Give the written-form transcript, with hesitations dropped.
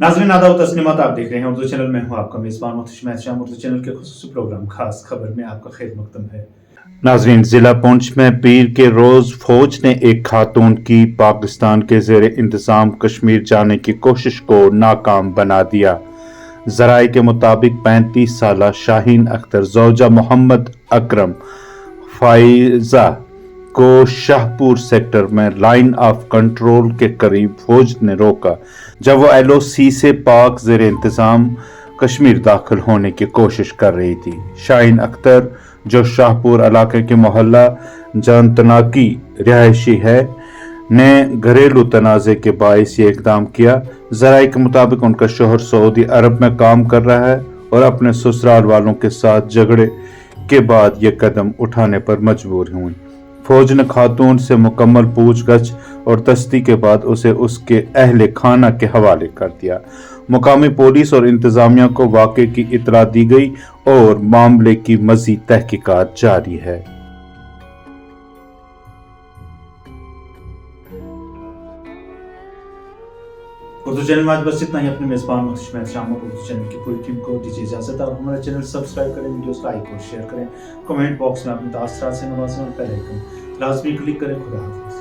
नाज़रीन आदाब तस्लीमात, आप देख रहे हैं उर्दू चैनल में हूँ आपका मेज़बान मुहतशिम शाम। उर्दू चैनल के खुसूसी प्रोग्राम खास खबर में आपका खैर मकदम है। नाज़रीन, जिला पुंछ में पीर के रोज़ फौज ने एक खातून की पाकिस्तान के ज़ेर इंतज़ाम कश्मीर जाने की कोशिश को नाकाम बना दिया। ज़राए के मुताबिक 35 साला शाहीन अख्तर ज़ौजा मोहम्मद अकरम फाइजा को शाहपुर सेक्टर में लाइन ऑफ कंट्रोल के करीब फौज ने रोका जब वो LOC से पाक ज़ेर इंतज़ाम कश्मीर दाखिल होने की कोशिश कर रही थी। शाहीन अख्तर, जो शाहपुर इलाके के मोहल्ला जानतनाकी रिहायशी है, ने घरेलू तनाज़े के बाइस ये इक़दाम किया। ज़राए के मुताबिक उनका शोहर सऊदी अरब में काम कर रहा है और अपने ससुराल वालों के साथ झगड़े के बाद ये कदम उठाने पर मजबूर हुई। फौज ने खातून से मुकम्मल पूछगछ और तस्दी के बाद उसे उसके अहले खाना के हवाले कर दिया। मुकामी पुलिस और इंतजामिया को वाक़े की इत्तला दी गई और मामले की मज़ीद तहकीकात जारी है। उर्दू चैनल में आज बस इतना ही। अपने मेज़बान मुहतशिम शाम और उर्दू चैनल की पूरी टीम को दीजिए इजाज़त। आप हमारा चैनल सब्सक्राइब करें, वीडियोस लाइक और शेयर करें, कमेंट बॉक्स में अपने तासरात से नवाज़ें और बेल आइकन लाज़मी क्लिक करें। खुदा हाफ़िज़।